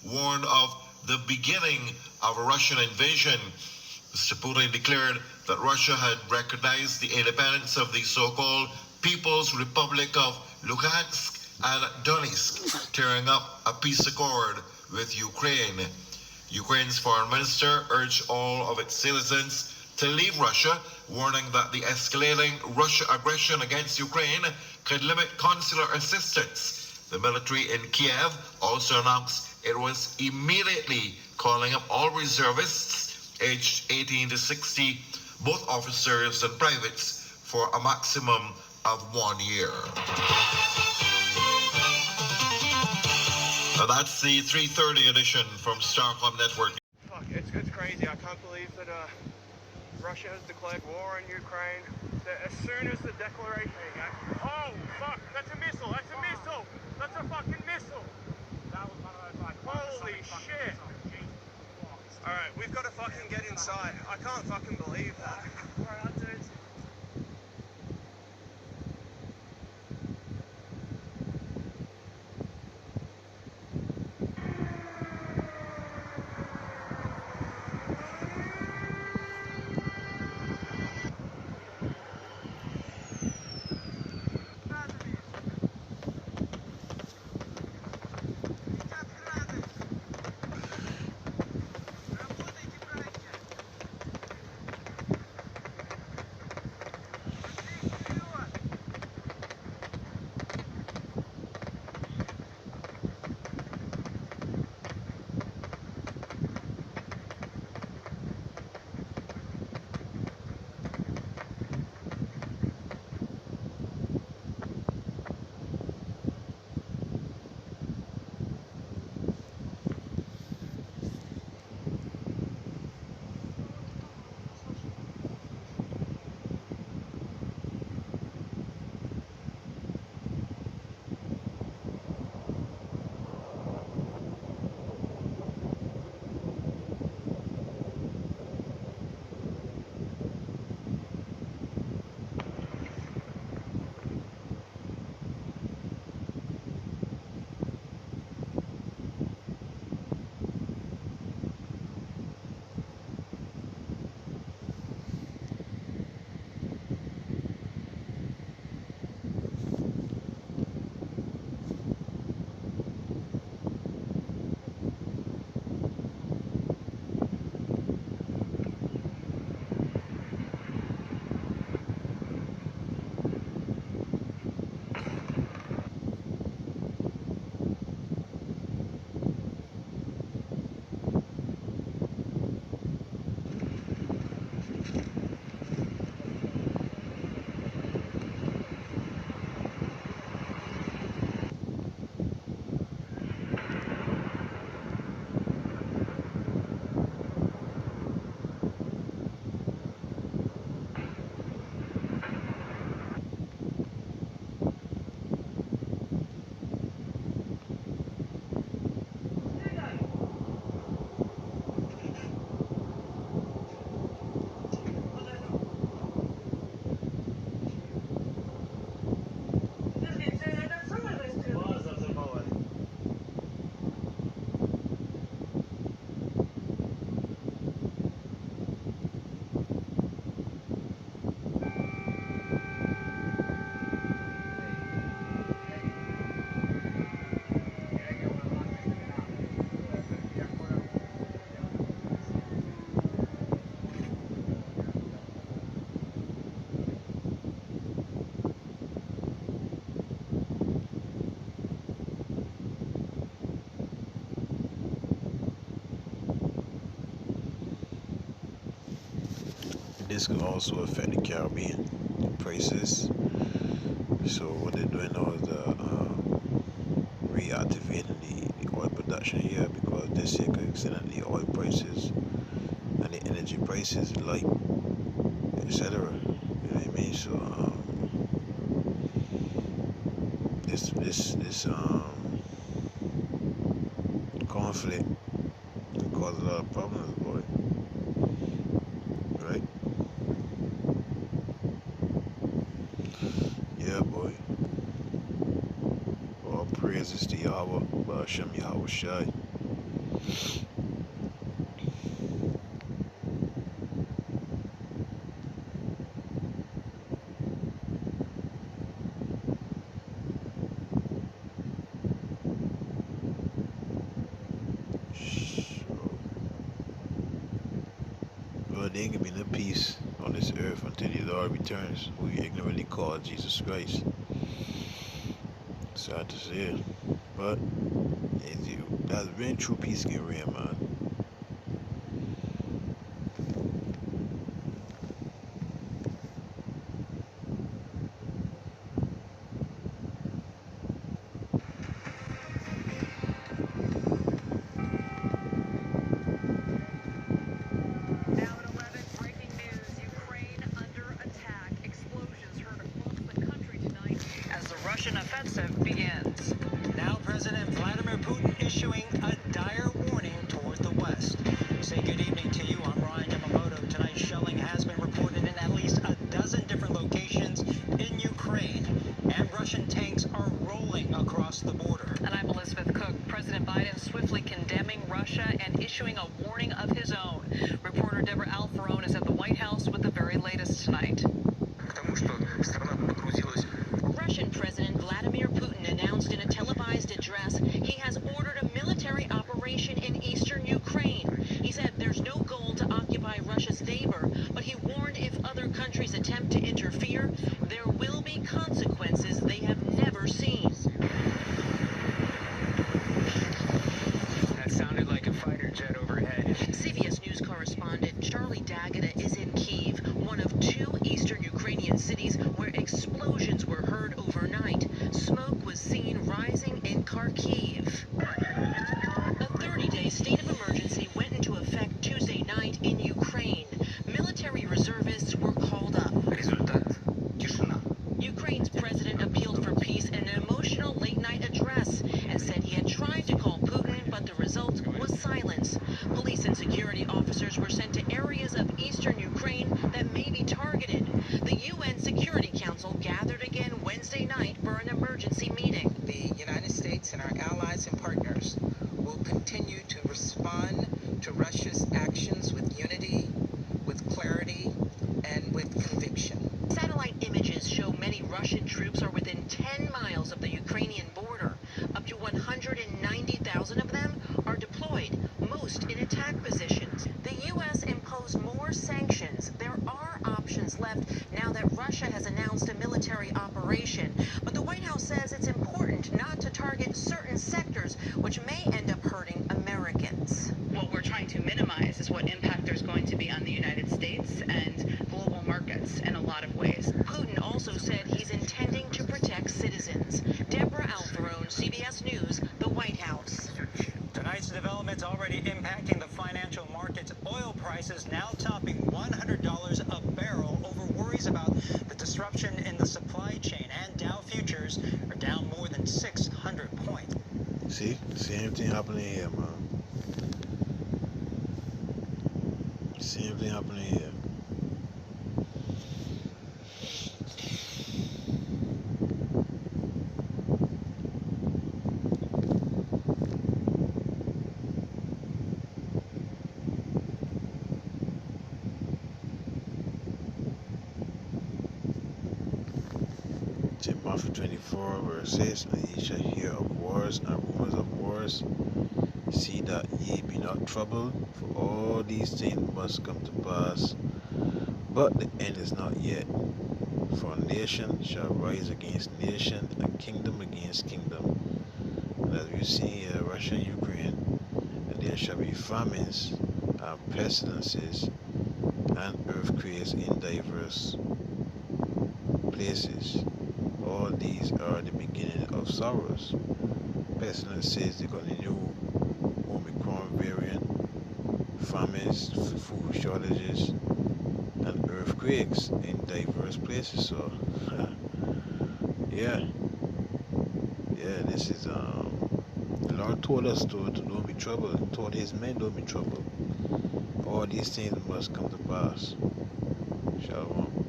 warned of the beginning of a Russian invasion. Mr. Putin declared that Russia had recognized the independence of the so-called People's Republic of Luhansk and Donetsk, tearing up a peace accord with Ukraine. Ukraine's foreign minister urged all of its citizens to leave Russia, warning that the escalating Russian aggression against Ukraine could limit consular assistance. The military in Kiev also announced it was immediately calling up all reservists aged 18 to 60, both officers and privates, for a maximum of 1 year. Now that's the 3:30 edition from Starcom Network. Fuck, it's crazy. I can't believe that Russia has declared war on Ukraine. As soon as the declaration... Oh, fuck, that's a missile, that's a missile! That's a fucking missile! That was one of those, like... Holy shit! Alright, we've got to fucking get inside. I can't fucking believe that. Alright, dudes. This could also affect the Caribbean prices. So what they're doing now is reactivating the oil production here, because this year could extend the oil prices and the energy prices, like etc. You know what I mean? So this conflict can cause a lot of problems, boy. Right? Yeah, boy. All praises to Yahweh, Hashem Yahweh Shai. Lord, there ain't gonna be no peace on this earth until the Lord returns, who we ignorantly call Jesus Christ. Sad to say, but that's when true peace can reign, man. Now at 11, breaking news. Ukraine under attack. Explosions heard across the country tonight as the Russian offensive begins. Now President Vladimir Putin issuing a dire warning toward the West. Say good evening to you. I'm Ryan Yamamoto. Tonight's shelling has been reported in at least a dozen different locations in Ukraine. And Russian tanks are rolling across the border. And I'm Elizabeth Cook. President Biden swiftly condemning Russia and issuing a warning of his own. Reporter Deborah Alfarone is at the White House with the very latest tonight. Russian President Vladimir Putin announced in a televised address he has ordered a military operation in eastern Ukraine. He said there's no goal to occupy Russia's neighbor, but he warned if other countries attempt to interfere, there will be consequences they have never seen. That sounded like a fighter jet overhead. CBS News correspondent Charlie D'Agata is in Kyiv, one of two eastern Ukrainian cities where explosions were heard overnight. Smoke was seen rising in Kharkiv. A 30-day state of emergency went into effect Tuesday night in Ukraine. Military reservists were called up. Ukraine's president appealed for peace in an emotional late-night address and said he had tried to call Putin, but the result was silence. Police and security officers were sent to areas of eastern Ukraine that may be targeted. The UN Security Council gathered again Wednesday night for an emergency meeting. The United States and our allies and partners will continue to respond to Russia's actions with unity, with clarity, and with conviction. Satellite images show many Russian troops are within 10 miles of the Ukrainian border. Up to 190,000 of them are deployed, most in attack positions. The U.S. imposed more sanctions. There are options left now that Russia has announced a military operation. But the White House says it's important not to target certain sectors, which may end up hurting Americans. What we're trying to minimize is what impact there's going to be on the United States and global markets in a lot of ways. Putin also said he's intending to protect citizens. Deborah Alfarone, CBS News, the White House. Tonight's developments already impacting the financial markets. Oil prices now topping $100 a barrel over worries about the disruption in the supply chain. And Dow futures are down more than 600 points. See, same thing happening here, man. Same thing happening here. Matthew 24, verse 6, and ye shall hear of wars and rumors of wars. See that ye be not troubled, for all these things must come to pass, but the end is not yet. For nation shall rise against nation, and kingdom against kingdom. And as we see here, Russia and Ukraine, and there shall be famines and pestilences and earthquakes in diverse places. All these are the beginning of sorrows. Pestilences, they got the new Omicron variant, famines, food shortages, and earthquakes in diverse places. So, yeah, this is, the Lord told us to don't be troubled. He told his men don't be troubled. All these things must come to pass. Shalom.